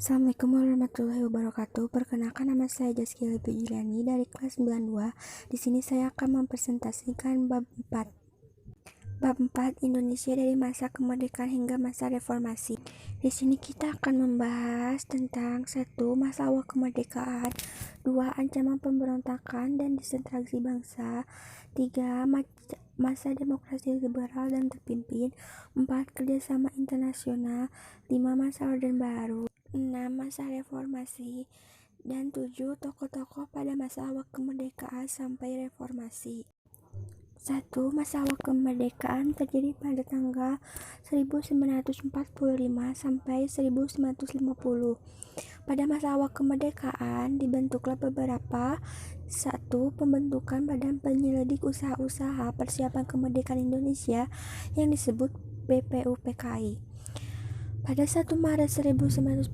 Assalamualaikum warahmatullahi wabarakatuh. Perkenalkan, nama saya Zaskia Pujiliani dari kelas 92. Di sini saya akan mempresentasikan bab 4. Bab 4, Indonesia dari masa kemerdekaan hingga masa reformasi. Di sini kita akan membahas tentang 1. Masa awal kemerdekaan, 2. Ancaman pemberontakan dan disentralisasi bangsa, 3. Masa demokrasi liberal dan terpimpin, 4. Kerjasama internasional, 5. Masa orde baru, 6. Masa reformasi, dan 7. Tokoh-tokoh pada masa awal kemerdekaan sampai reformasi. 1. Masa awal kemerdekaan terjadi pada tanggal 1945 sampai 1950. Pada masa awal kemerdekaan dibentuklah beberapa 1. Pembentukan Badan Penyelidik Usaha-usaha Persiapan Kemerdekaan Indonesia yang disebut BPUPKI. Pada 1 Maret 1945,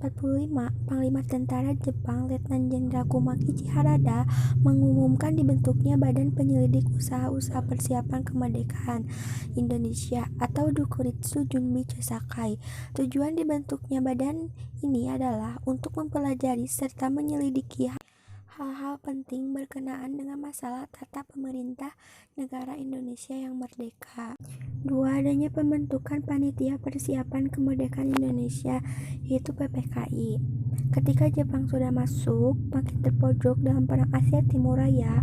Panglima Tentara Jepang Letnan Jenderal Kumaki Chiharada mengumumkan dibentuknya Badan Penyelidik Usaha-usaha Persiapan Kemerdekaan Indonesia atau Dokuritsu Junbi Chosakai. Tujuan dibentuknya badan ini adalah untuk mempelajari serta menyelidiki hal-hal penting berkenaan dengan masalah tata pemerintah negara Indonesia yang merdeka. 2. Adanya pembentukan Panitia Persiapan Kemerdekaan Indonesia, yaitu PPKI. Ketika Jepang sudah masuk makin terpojok dalam Perang Asia Timur Raya,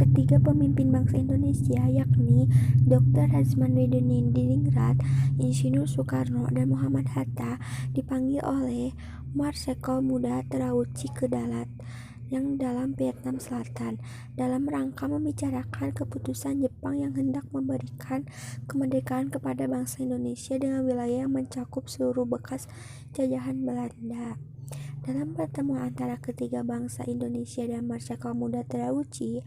ketiga pemimpin bangsa Indonesia, yakni Dr. Hartsmandiningrat, Insinyur Soekarno, dan Muhammad Hatta, dipanggil oleh Marsekal Muda Terauchi ke Dalat yang dalam Vietnam Selatan dalam rangka membicarakan keputusan Jepang yang hendak memberikan kemerdekaan kepada bangsa Indonesia dengan wilayah yang mencakup seluruh bekas jajahan Belanda. Dalam pertemuan antara ketiga bangsa Indonesia dan Marsekal Muda Terauchi,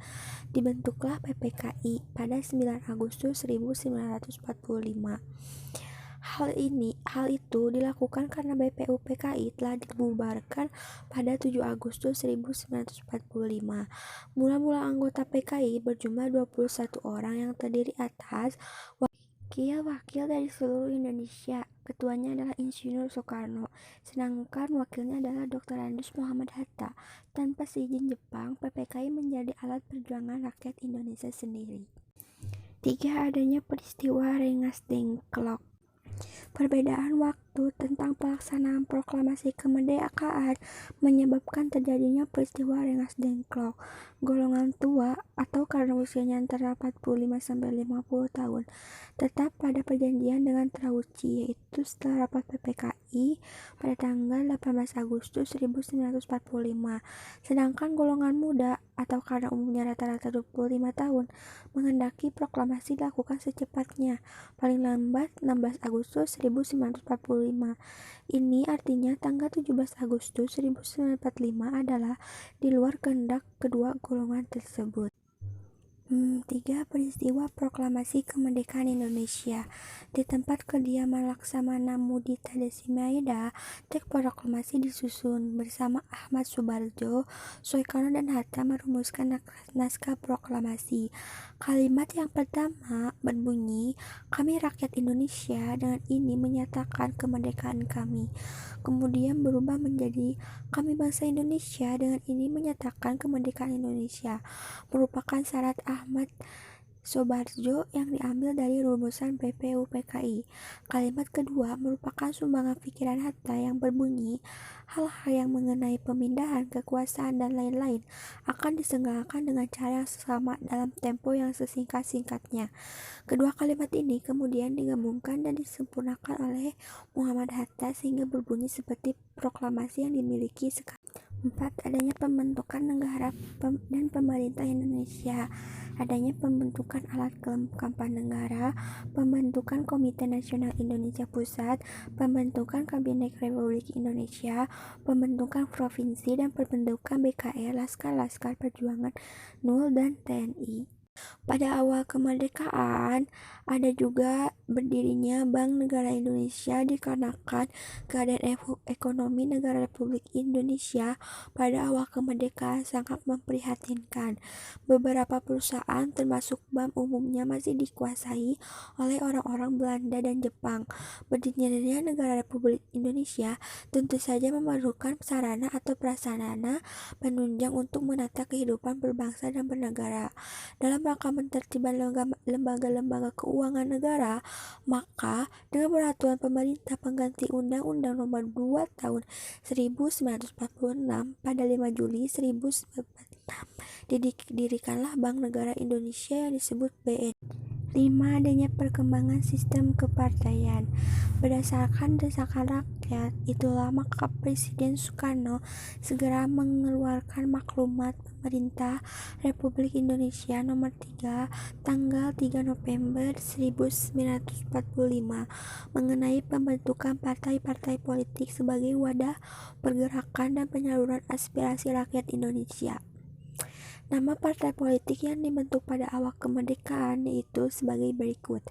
dibentuklah PPKI pada 9 Agustus 1945. Hal itu dilakukan karena BPUPKI telah dibubarkan pada 7 Agustus 1945. Mula-mula anggota PKI berjumlah 21 orang yang terdiri atas wakil-wakil dari seluruh Indonesia. Ketuanya adalah Insinyur Soekarno, sedangkan wakilnya adalah Dr. Andes Muhammad Hatta. Tanpa seizin Jepang, PPKI menjadi alat perjuangan rakyat Indonesia sendiri. 3. Adanya peristiwa Rengas Dengklok. Perbedaan waktu tentang pelaksanaan proklamasi kemerdekaan menyebabkan terjadinya peristiwa Rengas Dengklok. Golongan tua atau karena usianya antara 45 sampai 50 tahun tetap pada perjanjian dengan Terauchi, yaitu setelah rapat PPKI pada tanggal 18 Agustus 1945. Sedangkan golongan muda atau karena umurnya rata-rata 25 tahun menghendaki proklamasi dilakukan secepatnya, paling lambat 16 Agustus 1945. Ini artinya tanggal 17 Agustus 1945 adalah di luar kehendak kedua golongan tersebut. 3. Peristiwa Proklamasi Kemerdekaan Indonesia. Di tempat kediaman Laksamana Mudita Desimaeda, teks proklamasi disusun. Bersama Ahmad Subarjo, Soekarno dan Hatta merumuskan naskah proklamasi. Kalimat yang pertama berbunyi, "Kami rakyat Indonesia dengan ini menyatakan kemerdekaan kami." Kemudian berubah menjadi, "Kami bangsa Indonesia dengan ini menyatakan kemerdekaan Indonesia." Merupakan syarat Ahmad Soebarjo yang diambil dari rumusan BPUPKI. Kalimat kedua merupakan sumbangan pikiran Hatta yang berbunyi, "Hal-hal yang mengenai pemindahan kekuasaan dan lain-lain akan diselenggarakan dengan cara yang sama dalam tempo yang sesingkat-singkatnya." Kedua kalimat ini kemudian digabungkan dan disempurnakan oleh Muhammad Hatta sehingga berbunyi seperti proklamasi yang dimiliki sekarang. 4. Adanya pembentukan negara dan pemerintah Indonesia. Adanya pembentukan alat kelengkapan negara, pembentukan Komite Nasional Indonesia Pusat, pembentukan Kabinet Republik Indonesia, pembentukan provinsi, dan pembentukan BKR, Laskar Perjuangan NUL, dan TNI. Pada awal kemerdekaan, ada juga Berdirinya Bank Negara Indonesia dikarenakan keadaan ekonomi negara Republik Indonesia pada awal kemerdekaan sangat memprihatinkan. Beberapa perusahaan termasuk bank umumnya masih dikuasai oleh orang-orang Belanda dan Jepang. Berdirinya negara Republik Indonesia tentu saja memerlukan sarana atau prasarana penunjang untuk menata kehidupan berbangsa dan bernegara. Dalam rangka menertibkan lembaga-lembaga keuangan negara, maka dengan peraturan pemerintah pengganti Undang-Undang Nomor 2 Tahun 1946 pada 5 Juli 1946 didirikanlah Bank Negara Indonesia yang disebut BNI. 5. Adanya perkembangan sistem kepartaian. Berdasarkan desakan rakyat, itulah maka Presiden Soekarno segera mengeluarkan maklumat pemerintah Republik Indonesia nomor 3 tanggal 3 November 1945 mengenai pembentukan partai-partai politik sebagai wadah pergerakan dan penyaluran aspirasi rakyat Indonesia. Nama partai politik yang dibentuk pada awal kemerdekaan yaitu sebagai berikut.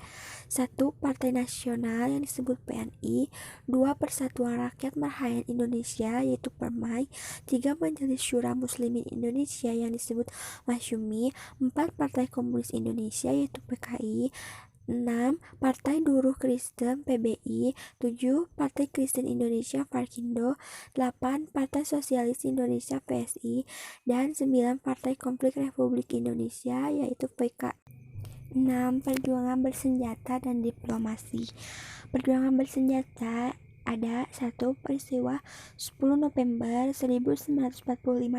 1. Partai Nasional yang disebut PNI. 2. Persatuan Rakyat Merhayat Indonesia yaitu PERMAI. 3. Majelis Syura Muslimin Indonesia yang disebut Masyumi. 4. Partai Komunis Indonesia yaitu PKI. 6. Partai Buruh Kristen PBI. 7. Partai Kristen Indonesia Parkindo. 8. Partai Sosialis Indonesia PSI. Dan 9. Partai Konflik Republik Indonesia yaitu PK. 6. Perjuangan bersenjata dan diplomasi. Perjuangan bersenjata ada 1. Peristiwa 10 November 1945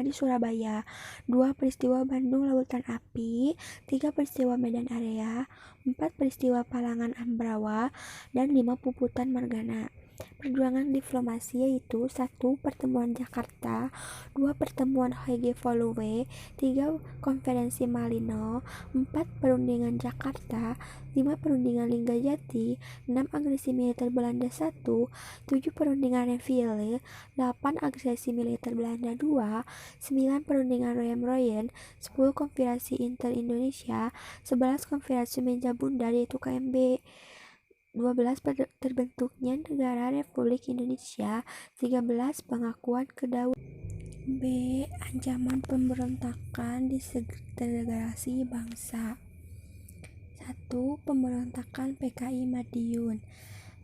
di Surabaya. 2. Peristiwa Bandung Lautan Api. 3. Peristiwa Medan Area. 4. Peristiwa Palangan Ambrawa. Dan 5. Puputan Margana. Perjuangan diplomasi yaitu 1. Pertemuan Jakarta. 2. Pertemuan Hague-Voluwe. 3. Konferensi Malino. 4. Perundingan Jakarta. 5. Perundingan Linggajati. 6. Agresi militer Belanda 1. 7. Perundingan Renville. 8. Agresi militer Belanda 2. 9. Perundingan Royan-Royan. 10. Konferensi Inter-Indonesia. 11. Konferensi Meja Bundar yaitu KMB. 12. Terbentuknya Negara Republik Indonesia. 13. Pengakuan kedaulatan. B. Ancaman pemberontakan disintegrasi bangsa. 1. Pemberontakan PKI Madiun.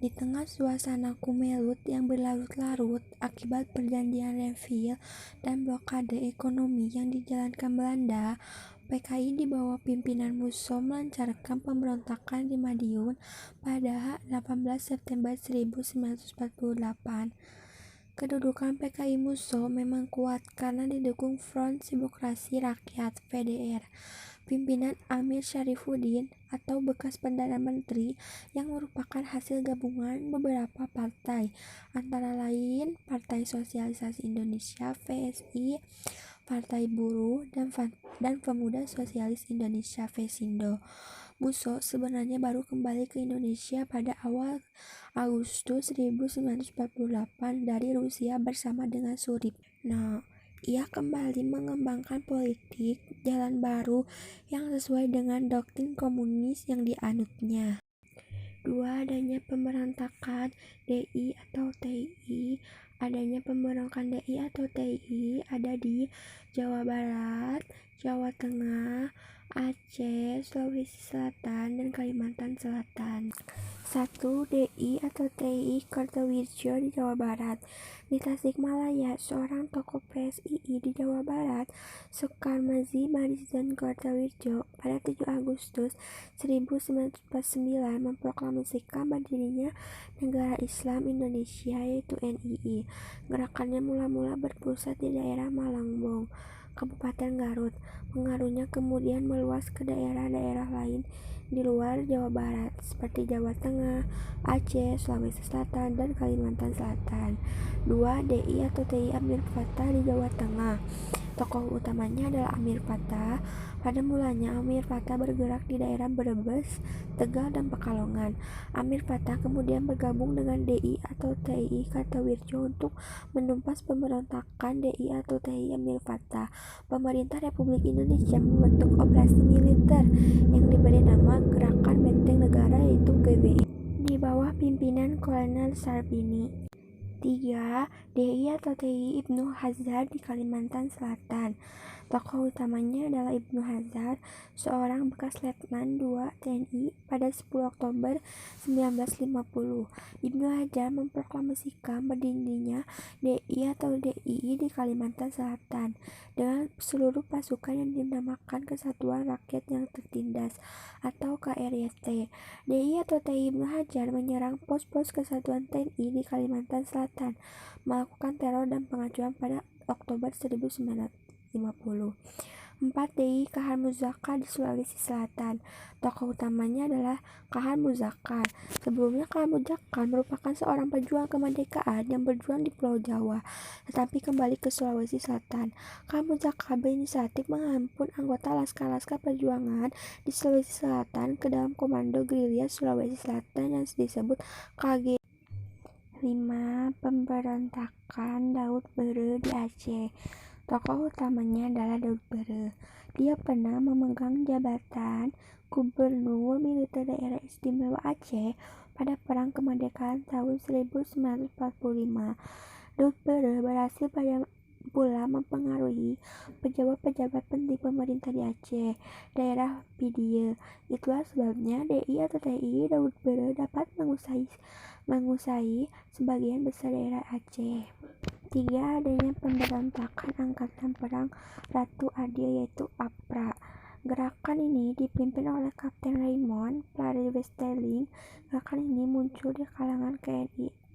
Di tengah suasana kumelut yang berlarut-larut akibat perjanjian Renville dan blokade ekonomi yang dijalankan Belanda, PKI di bawah pimpinan Musso melancarkan pemberontakan di Madiun pada 18 September 1948. Kedudukan PKI Musso memang kuat karena didukung Front Demokrasi Rakyat (FDR). Pimpinan Amir Syarifuddin atau bekas Perdana Menteri yang merupakan hasil gabungan beberapa partai, antara lain Partai Sosialisasi Indonesia (PSI), Partai Buruh, dan Pemuda Sosialis Indonesia (Pesindo). Musso sebenarnya baru kembali ke Indonesia pada awal Agustus 1948 dari Rusia bersama dengan Suryapno. Ia kembali mengembangkan politik jalan baru yang sesuai dengan doktrin komunis yang dianutnya. 2. Adanya pemberontakan DI atau TI. Adanya pemberontakan DI atau TI ada di Jawa Barat, Jawa Tengah, Aceh, Sulawesi Selatan, dan Kalimantan Selatan. 1. DI atau TI Kartawirjo di Jawa Barat. Di Tasikmalaya, seorang tokoh PSII di Jawa Barat, Soekarmazi Barizdan Kartawirjo, pada 7 Agustus 1949 memproklamasikan berdirinya Negara Islam Indonesia yaitu NII. Gerakannya mula-mula berpusat di daerah Malangbong, Kabupaten Garut. Pengaruhnya kemudian meluas ke daerah-daerah lain di luar Jawa Barat seperti Jawa Tengah, Aceh, Sulawesi Selatan, dan Kalimantan Selatan. 2. DI atau TI Amir Fattah di Jawa Tengah. Tokoh utamanya adalah Amir Pata. Pada mulanya Amir Pata bergerak di daerah Brebes, Tegal, dan Pekalongan. Amir Pata kemudian bergabung dengan DI atau TI Kartawirjo untuk menumpas pemberontakan DI atau TI Amir Pata. Pemerintah Republik Indonesia membentuk operasi militer yang diberi nama Gerakan Benteng Negara, yaitu GBI, di bawah pimpinan Kolonel Sarbini. 3. DI atau TI Ibnu Hazar di Kalimantan Selatan. Tokoh utamanya adalah Ibnu Hazar, seorang bekas letnan 2 TNI pada 10 Oktober 1950. Ibnu Hazar memproklamasikan berdirinya DI atau DII di Kalimantan Selatan dengan seluruh pasukan yang dinamakan Kesatuan Rakyat yang Tertindas atau KRYT. DI atau TI Ibnu Hajar menyerang pos-pos Kesatuan TNI di Kalimantan Selatan, melakukan teror dan pengacuan pada Oktober 1950. 4. DI Kahar Muzakar di Sulawesi Selatan. Tokoh utamanya adalah Kahar Muzakar. Sebelumnya Kahar Muzakar merupakan seorang pejuang kemerdekaan yang berjuang di Pulau Jawa, tetapi kembali ke Sulawesi Selatan. Kahar Muzakar berinisiatif menghimpun anggota laskar-laskar perjuangan di Sulawesi Selatan ke dalam Komando Gerilya Sulawesi Selatan yang disebut KG. 5. Pemberontakan Daud Bere di Aceh. Tokoh utamanya adalah Daud Bere. Dia pernah memegang jabatan Gubernur Militer Daerah Istimewa Aceh pada Perang Kemerdekaan tahun 1945. Daud Bere berhasil pula mempengaruhi pejabat-pejabat penting pemerintah di Aceh, daerah Pidie. Itulah sebabnya DI atau TI Daud Bere dapat menguasai sebagian besar daerah Aceh. 3. Adanya pemberontakan Angkatan Perang Ratu Adil, yaitu APRA. Gerakan ini dipimpin oleh Kapten Raymond Plariwesteling. Gerakan ini muncul di kalangan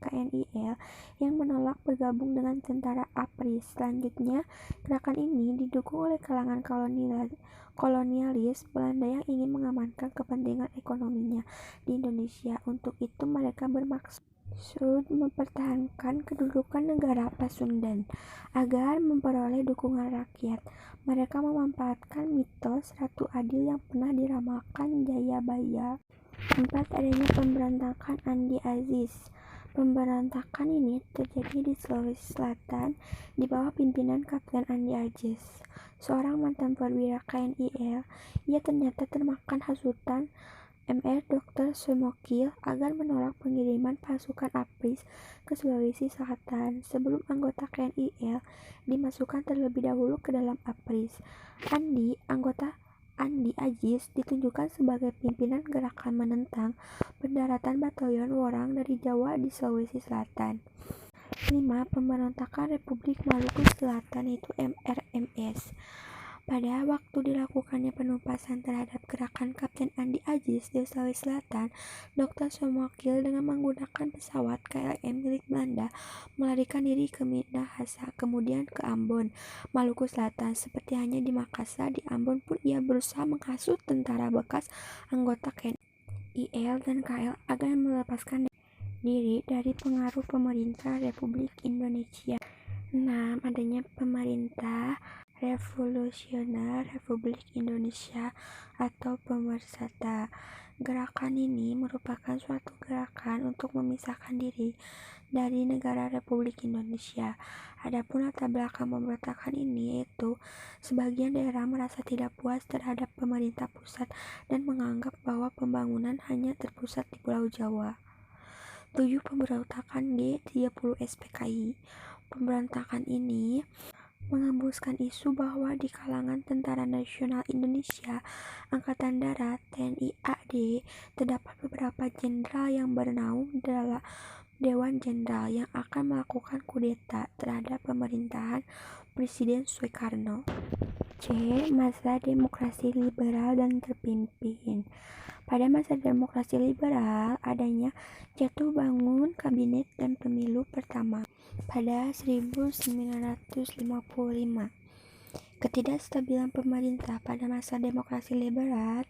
KNIL yang menolak bergabung dengan tentara APRI. Selanjutnya, gerakan ini didukung oleh kalangan kolonialis Belanda yang ingin mengamankan kepentingan ekonominya di Indonesia. Untuk itu mereka bermaksud mempertahankan kedudukan negara Pasundan agar memperoleh dukungan rakyat. Mereka memanfaatkan mitos Ratu Adil yang pernah diramalkan Jayabaya. 4. Adanya pemberontakan Andi Aziz. Pemberontakan ini terjadi di Sulawesi Selatan di bawah pimpinan Kapten Andi Aziz, seorang mantan perwira KNIL. Ia ternyata termakan hasutan Mr. Dr. Semokil agar menolak pengiriman pasukan APRI ke Sulawesi Selatan sebelum anggota KNIL dimasukkan terlebih dahulu ke dalam APRI. Anggota Andi Aziz ditunjukkan sebagai pimpinan gerakan menentang pendaratan batalion Worang dari Jawa di Sulawesi Selatan. 5. Pemberontakan Republik Maluku Selatan, yaitu MRMS. Pada waktu dilakukannya penumpasan terhadap gerakan Kapten Andi Aziz di Sulawesi Selatan, Dr. Somokil dengan menggunakan pesawat KLM milik Belanda melarikan diri ke Minahasa, kemudian ke Ambon, Maluku Selatan. Seperti hanya di Makassar, di Ambon pun ia berusaha menghasut tentara bekas anggota KNIL dan KL agar melepaskan diri dari pengaruh pemerintah Republik Indonesia. 6. Adanya pemerintah Revolusioner Republik Indonesia atau Pemersatu. Gerakan ini merupakan suatu gerakan untuk memisahkan diri dari negara Republik Indonesia. Adapun latar belakang pemberontakan ini yaitu sebagian daerah merasa tidak puas terhadap pemerintah pusat dan menganggap bahwa pembangunan hanya terpusat di Pulau Jawa. 7. Pemberontakan G30 SPKI. Pemberontakan ini mengembuskan isu bahwa di kalangan Tentara Nasional Indonesia Angkatan Darat TNI AD terdapat beberapa jenderal yang bernaung dalam Dewan Jenderal yang akan melakukan kudeta terhadap pemerintahan Presiden Soekarno. C. Masa demokrasi liberal dan terpimpin. Pada masa demokrasi liberal, adanya jatuh bangun kabinet dan pemilu pertama pada 1955. Ketidakstabilan pemerintah pada masa demokrasi liberal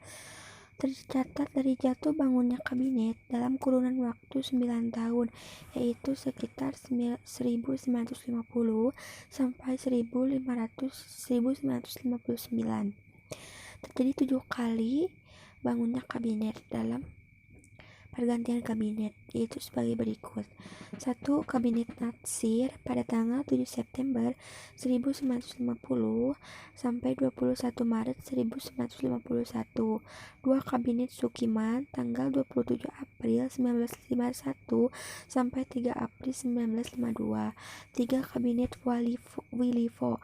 tercatat dari jatuh bangunnya kabinet dalam kurun waktu 9 tahun, yaitu sekitar 1950 sampai 1959. Terjadi 7 kali bangunnya kabinet dalam pergantian kabinet, yaitu sebagai berikut. 1. Kabinet Natsir pada tanggal 7 September 1950 sampai 21 Maret 1951. 2. Kabinet Sukiman tanggal 27 April 1951 sampai 3 April 1952. 3. Kabinet Wilivo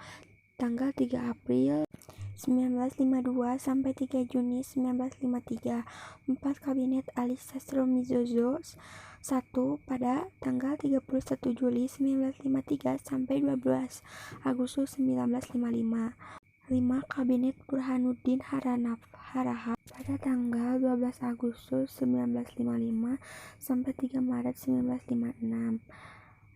tanggal 3 April 1952 sampai 3 Juni 1953. 4. Kabinet Ali Sastromizozo 1 pada tanggal 31 Juli 1953 sampai 12 Agustus 1955. 5. Kabinet Burhanuddin Harahap pada tanggal 12 Agustus 1955 sampai 3 Maret 1956.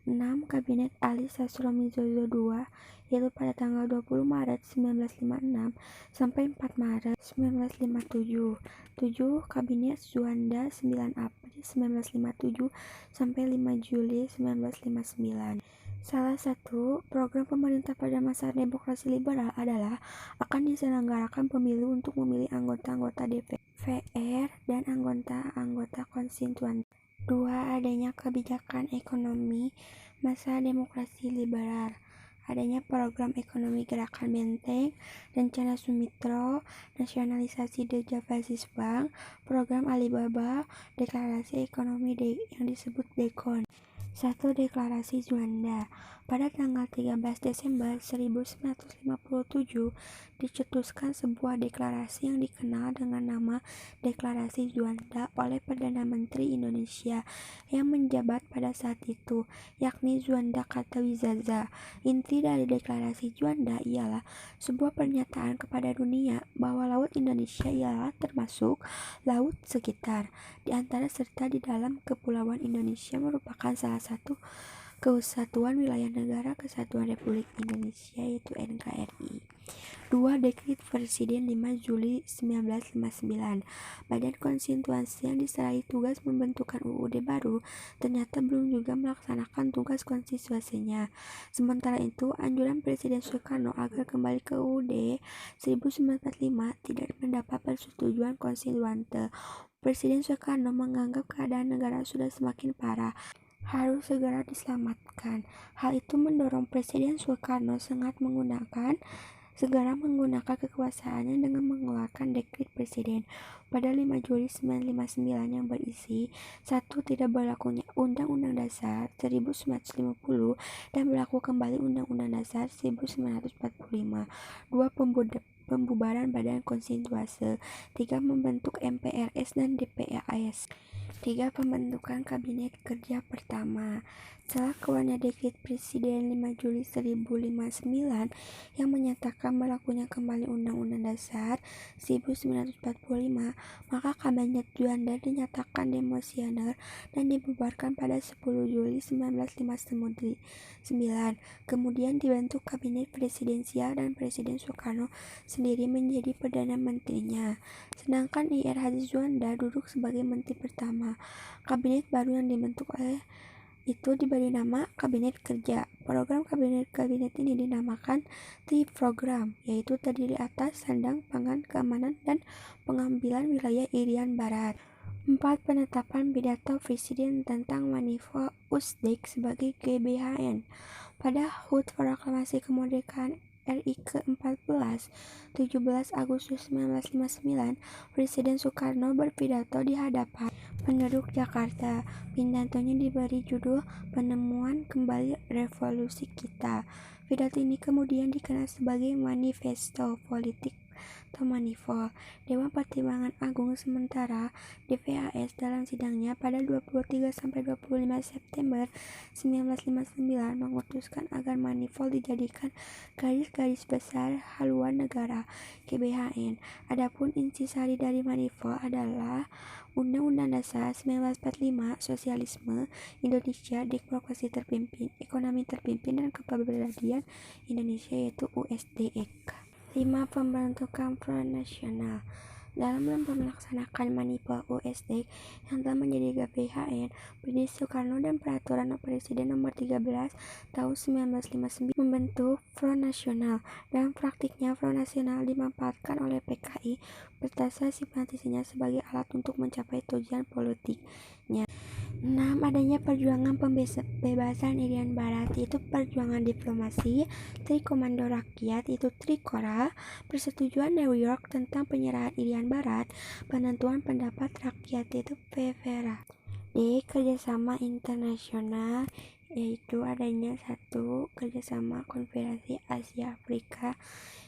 6. Kabinet Ali Sastromizozo II, yaitu pada tanggal 20 Maret 1956 sampai 4 Maret 1957. 7. Kabinet Juanda 9 April 1957 sampai 5 Juli 1959. Salah satu program pemerintah pada masa demokrasi liberal adalah akan diselenggarakan pemilu untuk memilih anggota-anggota DPR dan anggota-anggota konstituen. 2. Adanya kebijakan ekonomi masa demokrasi liberal. Adanya program ekonomi Gerakan Benteng, Rencana Sumitro, nasionalisasi The Javanese Bank, program Alibaba, deklarasi ekonomi yang disebut DEKON. 1. Deklarasi Juanda. Pada tanggal 13 Desember 1957 dicetuskan sebuah deklarasi yang dikenal dengan nama Deklarasi Juanda oleh Perdana Menteri Indonesia yang menjabat pada saat itu, yakni Juanda Kartawijaza. Inti dari deklarasi Juanda ialah sebuah pernyataan kepada dunia bahwa Laut Indonesia ialah termasuk laut sekitar di antara serta di dalam Kepulauan Indonesia merupakan salah satu Kesatuan Wilayah Negara Kesatuan Republik Indonesia, yaitu NKRI. 2. Dekret Presiden 5 Juli 1959. Badan konstitusi yang diserahi tugas membentukkan UUD baru ternyata belum juga melaksanakan tugas konstitusinya. Sementara itu, anjuran Presiden Soekarno agar kembali ke UUD 1945 tidak mendapat persetujuan konstituante. Presiden Soekarno menganggap keadaan negara sudah semakin parah, harus segera diselamatkan. Hal itu mendorong Presiden Soekarno segera menggunakan kekuasaannya dengan mengeluarkan dekret presiden pada 5 Juli 1959 yang berisi 1. Tidak berlakunya Undang-Undang Dasar 1950 dan berlaku kembali Undang-Undang Dasar 1945. 2. Pembubaran Badan Konstitusi. 3. Membentuk MPRS dan DPAS. 3. Pembentukan Kabinet Kerja Pertama. Setelah keluarnya Dekret Presiden 5 Juli 1959 yang menyatakan berlakunya kembali Undang-Undang Dasar 1945, maka Kabinet Juanda dinyatakan demosioner dan dibubarkan pada 10 Juli 1959. Kemudian dibentuk Kabinet Presidensial dan Presiden Soekarno sendiri menjadi Perdana Menterinya, sedangkan Ir Haji Juanda duduk sebagai Menteri Pertama. Kabinet baru yang dibentuk oleh itu diberi nama Kabinet Kerja. Program kabinet ini dinamakan Tri-Program, yaitu terdiri atas sandang, pangan, keamanan, dan pengambilan wilayah Irian Barat. 4. Penetapan pidato Presiden tentang Manifo Usdek sebagai GBHN. Pada HUT Proklamasi Kemerdekaan RI ke-14, 17 Agustus 1959, Presiden Soekarno berpidato di hadapan penduduk Jakarta. Pidatonya diberi judul Penemuan Kembali Revolusi Kita. Pidato ini kemudian dikenal sebagai Manifesto Politik atau Manifo. Dewan Pertimbangan Agung sementara DPAS dalam sidangnya pada 23-25 September 1959 memutuskan agar Manifo dijadikan garis-garis besar haluan negara GBHN. Adapun intisari dari Manifo adalah Undang-Undang Dasar 1945, Sosialisme Indonesia, Demokrasi Terpimpin, Ekonomi Terpimpin, dan Kepribadian Indonesia, yaitu USDEK. 5. Pembentukan Front Nasional. Dalam lomba melaksanakan Manipul USD yang telah menjadi GBHN, Berdiri Soekarno dan Peraturan Presiden Nomor 13 Tahun 1959 membentuk Front Nasional. Dalam praktiknya, Front Nasional dimanfaatkan oleh PKI beserta simpatisannya sebagai alat untuk mencapai tujuan politiknya. 6. Adanya perjuangan pembebasan Irian Barat, yaitu perjuangan diplomasi. Trikomando Rakyat, yaitu Trikora. Persetujuan New York tentang penyerahan Irian Barat. Penentuan pendapat rakyat, yaitu PVRA. D. Kerjasama internasional, yaitu adanya 1. Kerjasama Konfederasi Asia Afrika,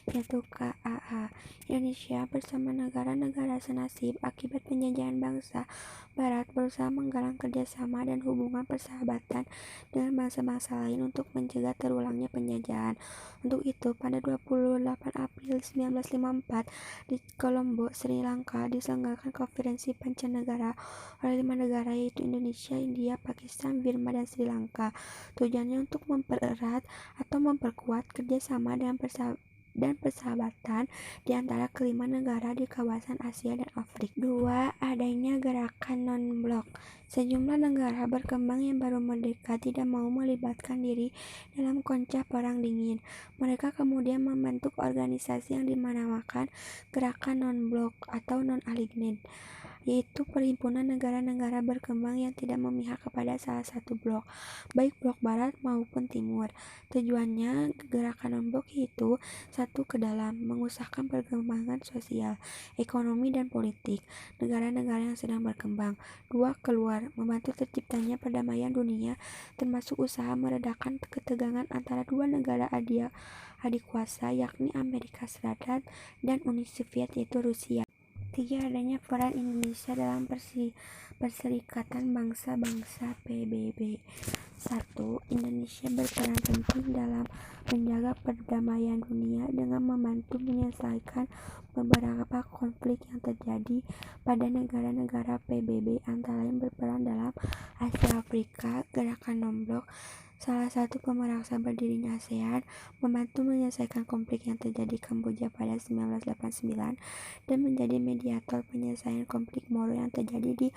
yaitu KAA. Indonesia bersama negara-negara senasib akibat penjajahan bangsa Barat berusaha menggalang kerjasama dan hubungan persahabatan dengan bangsa-bangsa lain untuk mencegah terulangnya penjajahan. Untuk itu, pada 28 April 1954 di Colombo, Sri Lanka, diselenggarakan konferensi pancanegara oleh 5 negara, yaitu Indonesia, India, Pakistan, Burma, dan Sri Lanka. Tujuannya untuk mempererat atau memperkuat kerjasama dan persahabatan di antara kelima negara di kawasan Asia dan Afrika. 2. Adanya gerakan non-blok. Sejumlah negara berkembang yang baru merdeka tidak mau melibatkan diri dalam kancah perang dingin. Mereka kemudian membentuk organisasi yang dinamakan gerakan non-blok atau non-aligned, yaitu perhimpunan negara-negara berkembang yang tidak memihak kepada salah satu blok, baik blok barat maupun timur. Tujuannya gerakan non-blok yaitu 1. Ke dalam, mengusahakan perkembangan sosial, ekonomi, dan politik negara-negara yang sedang berkembang. 2. Keluar, membantu terciptanya perdamaian dunia, termasuk usaha meredakan ketegangan antara dua negara adik kuasa, yakni Amerika Serikat dan Uni Soviet, yaitu Rusia. 3. Adanya peran Indonesia dalam Perserikatan Bangsa-Bangsa PBB. 1. Indonesia berperan penting dalam menjaga perdamaian dunia dengan membantu menyelesaikan beberapa konflik yang terjadi pada negara-negara PBB, antara lain berperan dalam Asia Afrika. Gerakan non-blok, salah satu pemeraksa berdirinya ASEAN, membantu menyelesaikan konflik yang terjadi di Kamboja pada 1989 dan menjadi mediator penyelesaian konflik Moro yang terjadi di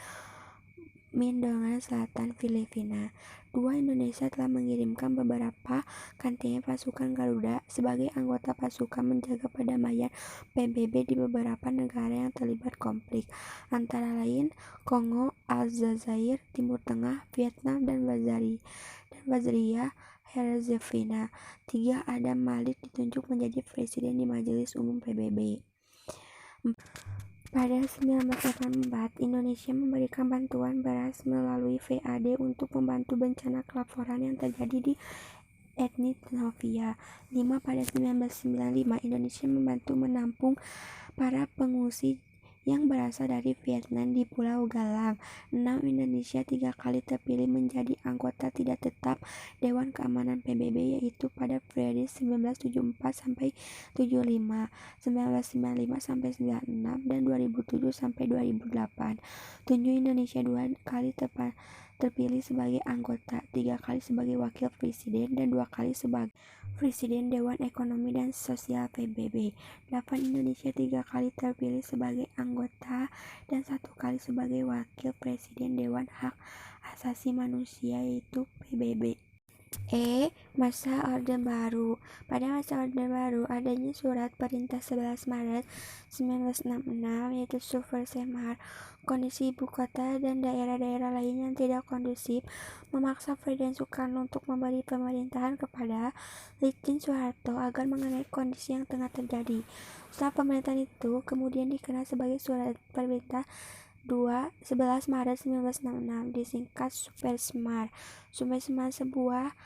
Mindanao Selatan, Filipina. 2. Indonesia telah mengirimkan beberapa kontingen pasukan Garuda sebagai anggota pasukan menjaga perdamaian PBB di beberapa negara yang terlibat konflik, antara lain Kongo, Aljazair, Timur Tengah, Vietnam, dan Bosnia Herzegovina. 3. Adam Malik ditunjuk menjadi presiden di Majelis Umum PBB. Pada 1984, Indonesia memberikan bantuan beras melalui VAD untuk membantu bencana kelaparan yang terjadi di Ethiopia. 5. Pada 1995, Indonesia membantu menampung para pengungsi yang berasal dari Vietnam di Pulau Galang. 6. Indonesia 3 kali terpilih menjadi anggota tidak tetap Dewan Keamanan PBB, yaitu pada periode 1974 sampai 75, 1995 sampai 96, dan 2007 sampai 2008. 7. Indonesia 2 kali terpilih sebagai anggota, 3 kali sebagai wakil presiden, dan 2 kali sebagai Presiden Dewan Ekonomi dan Sosial PBB. 8. Indonesia 3 kali terpilih sebagai anggota dan 1 kali sebagai wakil presiden Dewan Hak Asasi Manusia, yaitu PBB. Masa Orde Baru. Pada masa Orde Baru, adanya surat perintah 11 Maret 1966, yaitu Super Semar. Kondisi ibu kota dan daerah-daerah lain yang tidak kondusif memaksa Presiden Soekarno untuk memberi pemerintahan kepada Litjen Soeharto agar mengenai kondisi yang tengah terjadi. Setelah pemerintahan itu kemudian dikenal sebagai surat perintah 11 Maret 1966, disingkat Super Semar. Super Semar sebuah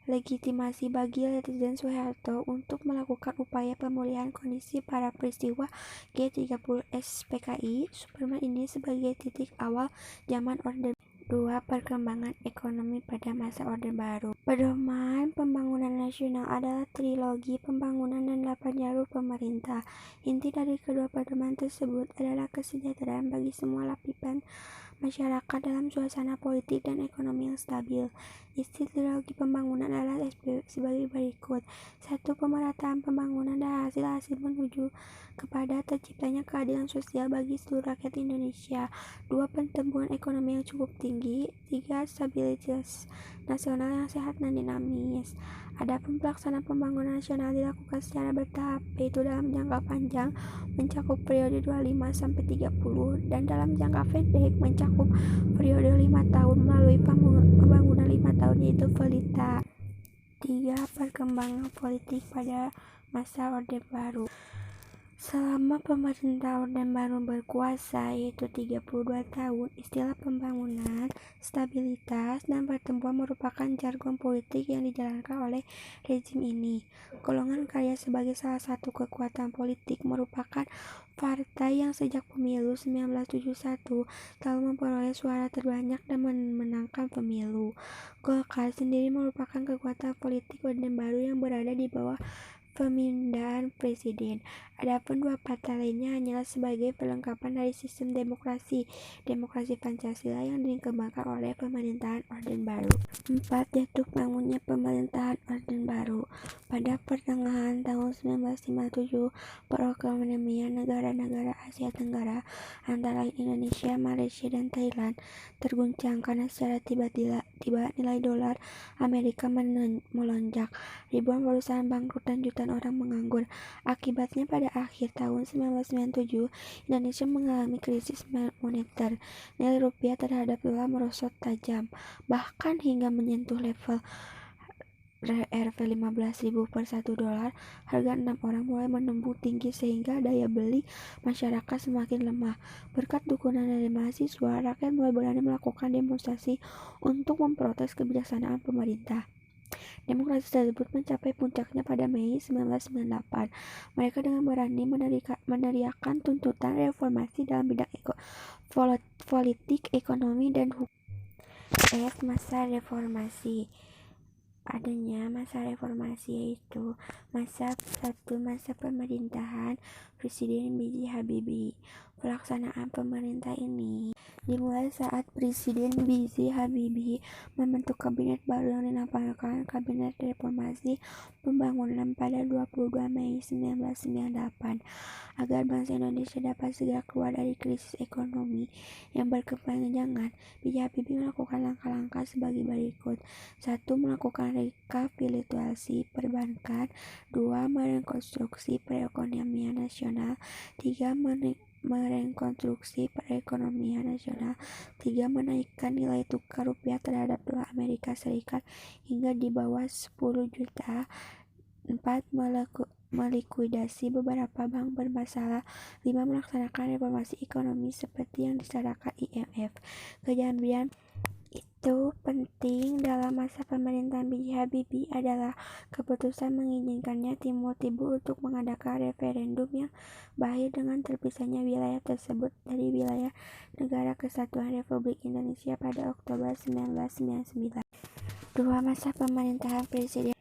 legitimasi bagi Litjen Soeharto untuk melakukan upaya pemulihan kondisi para peristiwa G30S PKI. Superman ini sebagai titik awal zaman Orde. 2. Perkembangan ekonomi pada masa Orde Baru. Pedoman pembangunan nasional adalah trilogi pembangunan dan 8 jalur pemerintah. Inti dari kedua pedoman tersebut adalah kesejahteraan bagi semua lapisan masyarakat dalam suasana politik dan ekonomi yang stabil. Isi ideologi pembangunan adalah sebagai berikut. 1. Pemerataan pembangunan dan hasil-hasil menuju kepada terciptanya keadilan sosial bagi seluruh rakyat Indonesia. 2. Pertumbuhan ekonomi yang cukup tinggi. 3. Stabilitas nasional yang sehat dan dinamis. Adapun pelaksanaan pembangunan nasional dilakukan secara bertahap, yaitu dalam jangka panjang mencakup periode 25-30 dan dalam jangka pendek mencakup periode 5 tahun melalui pembangunan 5 tahun yaitu Velita. 3. Perkembangan politik pada masa Orde Baru. Selama pemerintah Orde Baru berkuasa yaitu 32 tahun, istilah pembangunan, stabilitas, dan pertumbuhan merupakan jargon politik yang dijalankan oleh rezim ini. Golongan karya sebagai salah satu kekuatan politik merupakan partai yang sejak pemilu 1971 selalu memperoleh suara terbanyak dan memenangkan pemilu. Golkar sendiri merupakan kekuatan politik Orde Baru yang berada di bawah pemindahan presiden. Adapun dua partai lainnya hanyalah sebagai perlengkapan dari sistem demokrasi Pancasila yang dikembangkan oleh pemerintahan Orde Baru. 4. Jatuh bangunnya pemerintahan Orde Baru. Pada pertengahan tahun 1957, perekonomian negara-negara Asia Tenggara antara lain Indonesia, Malaysia, dan Thailand terguncang karena secara tiba-tiba nilai dolar Amerika melonjak. Ribuan perusahaan bangkrut dan jutaan orang menganggur. Akibatnya pada akhir tahun 1997, Indonesia mengalami krisis moneter. Nilai rupiah terhadap dolar merosot tajam, bahkan hingga menyentuh level Rp 15.000 per $1. Harga 6 orang mulai menembus tinggi sehingga daya beli masyarakat semakin lemah. Berkat dukungan dari mahasiswa, rakyat mulai berani melakukan demonstrasi untuk memprotes kebijaksanaan pemerintah. Demonstrasi tersebut mencapai puncaknya pada Mei 1998. Mereka dengan berani meneriakkan tuntutan reformasi dalam bidang politik, ekonomi, dan hukum. Masa reformasi. Adanya masa reformasi yaitu masa pemerintahan Presiden B.J. Habibie. Pelaksanaan pemerintah ini dimulai saat Presiden B.J. Habibie membentuk kabinet baru yang dinamakan Kabinet Reformasi Pembangunan pada 22 Mei 1998 agar bangsa Indonesia dapat segera keluar dari krisis ekonomi yang berkepanjangan. B.J. Habibie melakukan langkah-langkah sebagai berikut. 1. Melakukan rekapitulasi perbankan. 2. Merekonstruksi perekonomian nasional. 3. Merekonstruksi perekonomian nasional. 3. Menaikkan nilai tukar rupiah terhadap dolar Amerika Serikat hingga di bawah 10 juta. 4. Melikuidasi beberapa bank bermasalah. 5. Melaksanakan reformasi ekonomi seperti yang disarankan IMF. Kejadian itu penting dalam masa pemerintahan B.J. Habibie adalah keputusan mengizinkannya Timur untuk mengadakan referendum yang berakhir dengan terpisahnya wilayah tersebut dari wilayah Negara Kesatuan Republik Indonesia pada Oktober 1999. 2. Masa pemerintahan Presiden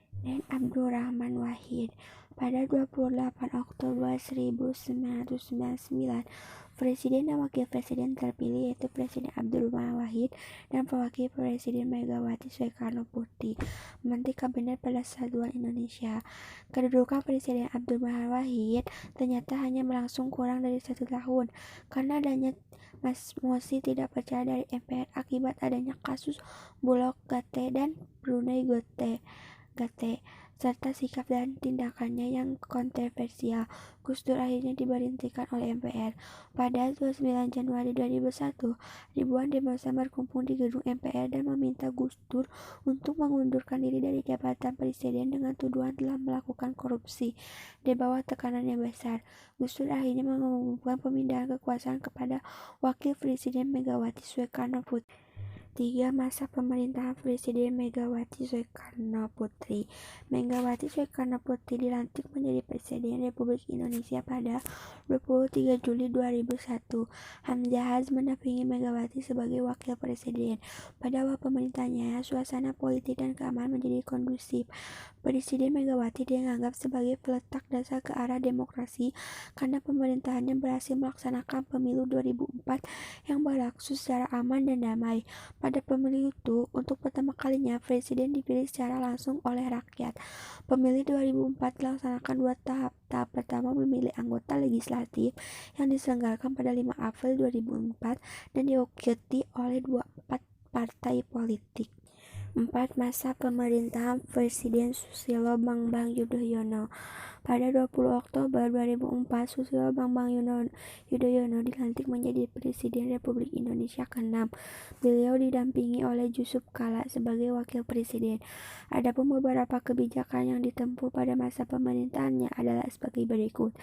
Abdurrahman Wahid. Pada 28 Oktober 1999, Presiden dan Wakil Presiden terpilih yaitu Presiden Abdurrahman Wahid dan Wakil Presiden Megawati Soekarno Putri, Menteri Kabinet Persatuan Indonesia. Kedudukan Presiden Abdurrahman Wahid ternyata hanya berlangsung kurang dari 1 tahun karena adanya mosi tidak percaya dari MPR akibat adanya kasus Bulog Gate dan Brunei Gate serta sikap dan tindakannya yang kontroversial. Gus Dur akhirnya diberhentikan oleh MPR. Pada 29 Januari 2001, ribuan demonstran berkumpul di gedung MPR dan meminta Gus Dur untuk mengundurkan diri dari jabatan presiden dengan tuduhan telah melakukan korupsi. Di bawah tekanan yang besar, Gus Dur akhirnya mengumumkan pemindahan kekuasaan kepada Wakil Presiden Megawati Soekarno Putri. 3. Masa pemerintahan Presiden Megawati Soekarno Putri. Megawati Soekarno Putri dilantik menjadi Presiden Republik Indonesia pada 23 Juli 2001. Hamzahas mendampingi Megawati sebagai Wakil Presiden. Pada awal pemerintahannya, suasana politik dan keamanan menjadi kondusif. Presiden Megawati dianggap sebagai peletak dasar ke arah demokrasi karena pemerintahannya berhasil melaksanakan pemilu 2004 yang berlangsung secara aman dan damai. Pada pemilu itu, untuk pertama kalinya presiden dipilih secara langsung oleh rakyat. Pemilu 2004 dilaksanakan dua tahap. Tahap pertama memilih anggota legislatif yang diselenggarakan pada 5 April 2004 dan diikuti oleh 24 partai politik. 4. Masa pemerintahan Presiden Susilo Bambang Yudhoyono. Pada 20 Oktober 2004, Susilo Bambang Yudhoyono dilantik menjadi Presiden Republik Indonesia ke-6. Beliau didampingi oleh Yusuf Kala sebagai Wakil Presiden. Adapun beberapa kebijakan yang ditempuh pada masa pemerintahannya adalah sebagai berikut.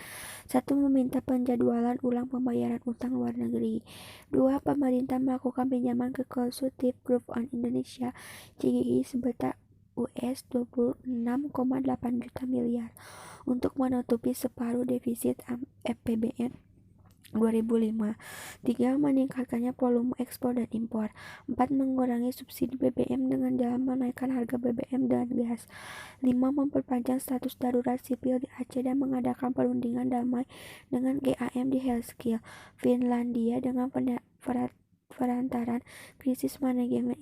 1. Meminta penjadwalan ulang pembayaran utang luar negeri. 2. Pemerintah melakukan pinjaman ke Consultative Group on Indonesia (CGI) sebesar US 26,8 juta miliar untuk menutupi separuh defisit APBN 2005. 3. Meningkatkannya volume ekspor dan impor. 4. Mengurangi subsidi BBM dengan jalan menaikkan harga BBM dan gas. 5. Memperpanjang status darurat sipil di Aceh dan mengadakan perundingan damai dengan GAM di Helsinki, Finlandia dengan perantaran krisis manajemen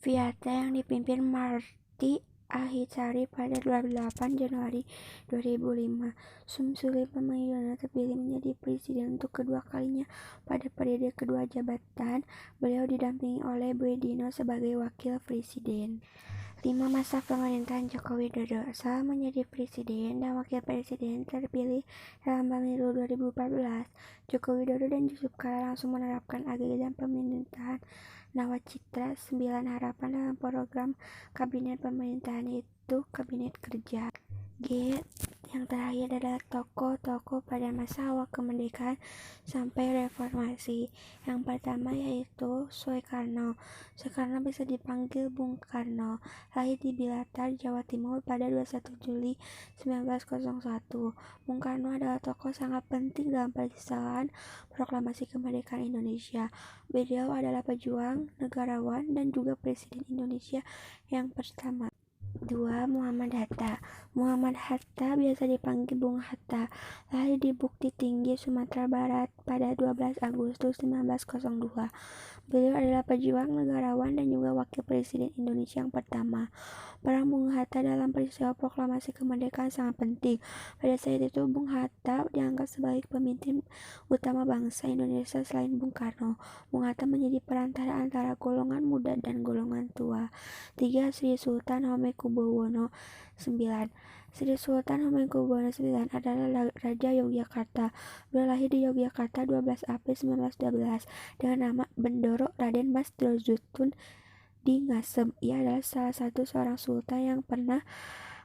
Viata yang dipimpin Marty Ahicari pada 28 Januari 2005. Susilo Bambang Yudhoyono terpilih menjadi presiden untuk kedua kalinya. Pada periode kedua jabatan, beliau didampingi oleh Budiono sebagai wakil presiden. 5. Masa pemerintahan Joko Widodo. Setelah menjadi presiden dan wakil presiden terpilih dalam pemilu 2014, Joko Widodo dan Yusuf Kala langsung menerapkan agenda pemerintahan Nawacitra 9 Harapan dalam program kabinet pemerintahan, yaitu Kabinet Kerja. G. Yang terakhir adalah tokoh-tokoh pada masa awal kemerdekaan sampai reformasi. Yang pertama yaitu Soekarno. Soekarno bisa dipanggil Bung Karno. Lahir di Blitar, Jawa Timur pada 21 Juli 1901. Bung Karno adalah tokoh sangat penting dalam perjalanan proklamasi kemerdekaan Indonesia. Beliau adalah pejuang, negarawan, dan juga Presiden Indonesia yang pertama. 2. Muhammad Hatta. Muhammad Hatta biasa dipanggil Bung Hatta, lahir di Bukit Tinggi, Sumatera Barat pada 12 Agustus 1902. Beliau adalah pejuang, negarawan, dan juga wakil presiden Indonesia yang pertama. Peran Bung Hatta dalam peristiwa proklamasi kemerdekaan sangat penting. Pada saat itu, Bung Hatta dianggap sebagai pemimpin utama bangsa Indonesia selain Bung Karno. Bung Hatta menjadi perantara antara golongan muda dan golongan tua. 3. Sri Sultan Hamengkubuwono IX. Sri Sultan Hamengkubuwono IX adalah Raja Yogyakarta. Beliau lahir di Yogyakarta 12 April 1912 dengan nama Bendoro Raden Mas Drozutun di Ngasem. Ia adalah salah satu seorang sultan yang pernah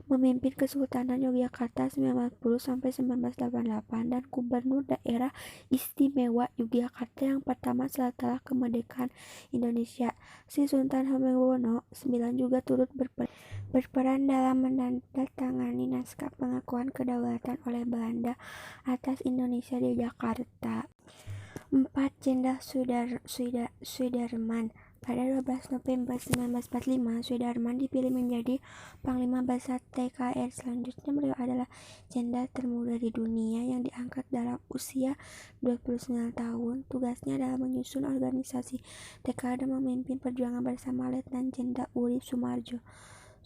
memimpin Kesultanan Yogyakarta 1910-1988 dan Gubernur Daerah Istimewa Yogyakarta yang pertama setelah kemerdekaan Indonesia. Sri Sultan Hamengkubuwono IX juga turut berperan dalam menandatangani naskah pengakuan kedaulatan oleh Belanda atas Indonesia di Jakarta. 4. Jenderal Sudirman. Pada 12 November 1945, Sudirman dipilih menjadi Panglima Besar TKR. Selanjutnya, beliau adalah jenderal termuda di dunia yang diangkat dalam usia 29 tahun. Tugasnya adalah menyusun organisasi TKR dan memimpin perjuangan bersama Letnan Jenderal Urip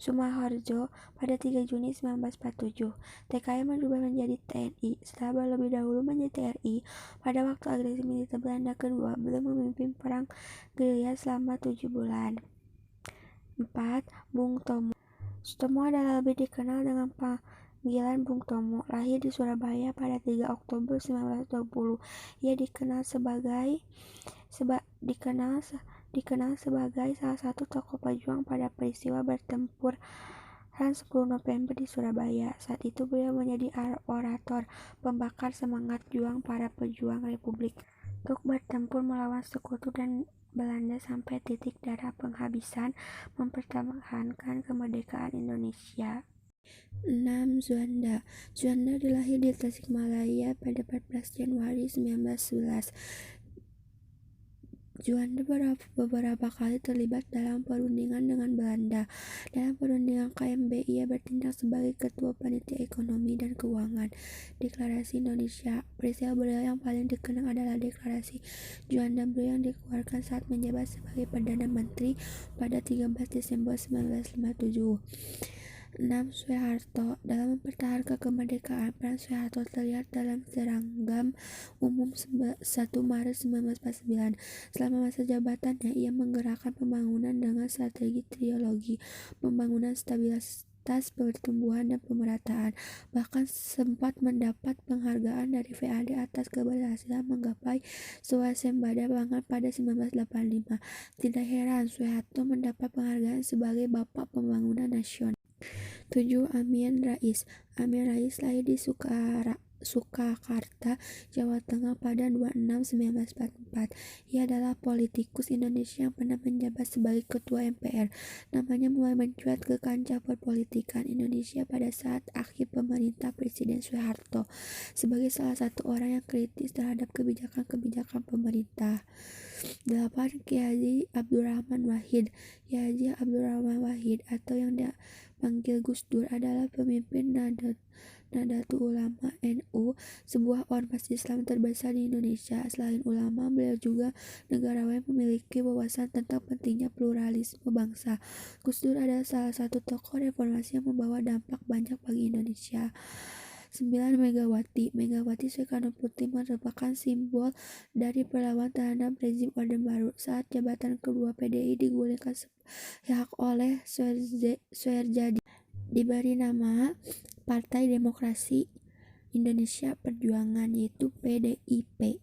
Sumaharjo pada 3 Juni 1947. TKI berubah menjadi TNI. Setelah lebih dahulu menjadi TNI, pada waktu agresi militer Belanda kedua, beliau memimpin perang gerilya selama 7 bulan. 4. Bung Tomo. Tomo adalah lebih dikenal dengan panggilan Bung Tomo. Lahir di Surabaya pada 3 Oktober 1920. Ia dikenal sebagai salah satu tokoh pejuang pada peristiwa bertempuran 10 November di Surabaya. Saat itu beliau menjadi orator, pembakar semangat juang para pejuang Republik untuk bertempur melawan sekutu dan Belanda sampai titik darah penghabisan mempertahankan kemerdekaan Indonesia. 6. Juanda. Juanda dilahir di Tasikmalaya pada 14 Januari 1911. Juanda beberapa kali terlibat dalam perundingan dengan Belanda. Dalam perundingan KMB, ia bertindak sebagai Ketua Panitia Ekonomi dan Keuangan Deklarasi Indonesia. Peristiwa beliau yang paling dikenang adalah Deklarasi Juanda beliau yang dikeluarkan saat menjabat sebagai Perdana Menteri pada 13 Desember 1957. 6. Soeharto. Dalam mempertahankan kemerdekaan, peran Soeharto terlihat dalam seragam umum 1 Maret 1949. Selama masa jabatannya, ia menggerakkan pembangunan dengan strategi trilogi, pembangunan stabilitas, pertumbuhan, dan pemerataan. Bahkan sempat mendapat penghargaan dari VAD atas keberhasilan menggapai swasembada pangan pada 1985. Tidak heran Soeharto mendapat penghargaan sebagai Bapak Pembangunan Nasional. 7. Amin Rais. Amin Rais lahir di Surakarta, Jawa Tengah pada 26/1944. Ia adalah politikus Indonesia yang pernah menjabat sebagai Ketua MPR. Namanya mulai mencuat ke kancah perpolitikan Indonesia pada saat akhir pemerintah Presiden Soeharto sebagai salah satu orang yang kritis terhadap kebijakan-kebijakan pemerintah. 8. Kiai Haji Abdurrahman Wahid. Kiai Haji Abdurrahman Wahid atau yang dipanggil Gus Dur adalah pemimpin Nahdlatul Ulama NU, sebuah ormas Islam terbesar di Indonesia. Selain ulama, beliau juga negarawan yang memiliki wawasan tentang pentingnya pluralisme bangsa. Gus Dur adalah salah satu tokoh reformasi yang membawa dampak banyak bagi Indonesia. 9. Megawati Soekarno Putri merupakan simbol dari perlawanan terhadap rezim Orde Baru. Saat jabatan kedua PDI digulingkan sepihak oleh Soehardi, diberi nama Partai Demokrasi Indonesia Perjuangan, yaitu PDIP.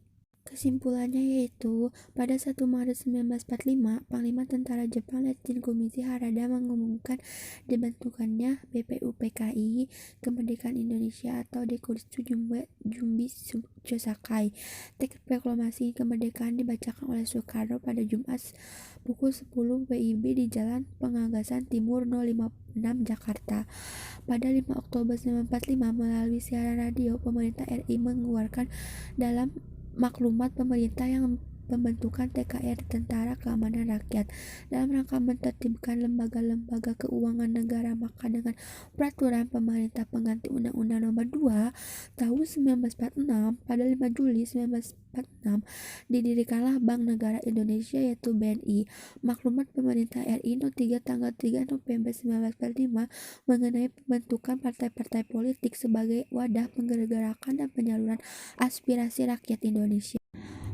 Kesimpulannya yaitu, pada 1 Maret 1945, Panglima Tentara Jepang Letjen Komisi Harada mengumumkan dibentukannya BPUPKI Kemerdekaan Indonesia atau Dekutsu Jumbi Chosakai. Teks proklamasi kemerdekaan dibacakan oleh Soekarno pada Jumat pukul 10 WIB di Jalan Pengagasan Timur 056 Jakarta. Pada 5 Oktober 1945, melalui siaran radio, pemerintah RI mengeluarkan dalam maklumat pemerintah yang pembentukan TKR Tentara Keamanan Rakyat dalam rangka menertibkan lembaga-lembaga keuangan negara. Maka dengan peraturan pemerintah pengganti Undang-Undang Nomor 2 Tahun 1946 pada 5 Juli 1946 didirikanlah Bank Negara Indonesia, yaitu BNI. Maklumat pemerintah RI No. 3 tanggal 3 November 1945 mengenai pembentukan partai-partai politik sebagai wadah penggerak-gerakan dan penyaluran aspirasi rakyat Indonesia.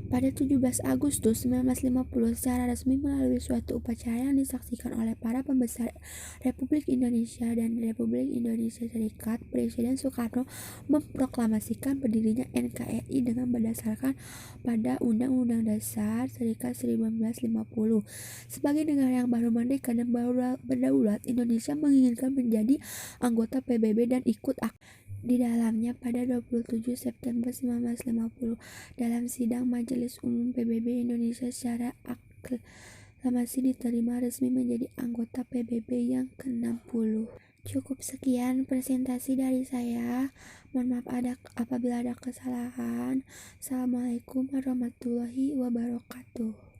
Pada 17 Agustus 1950, secara resmi melalui suatu upacara yang disaksikan oleh para pembesar Republik Indonesia dan Republik Indonesia Serikat, Presiden Soekarno memproklamasikan berdirinya NKRI dengan berdasarkan pada Undang-Undang Dasar Serikat 1950. Sebagai negara yang baru merdeka dan baru berdaulat, Indonesia menginginkan menjadi anggota PBB dan ikut di dalamnya. Pada 27 September 1950, dalam sidang Majelis Umum PBB Indonesia, secara aklamasi diterima resmi menjadi anggota PBB yang ke-60. Cukup sekian presentasi dari saya. Mohon maaf apabila ada kesalahan. Assalamualaikum warahmatullahi wabarakatuh.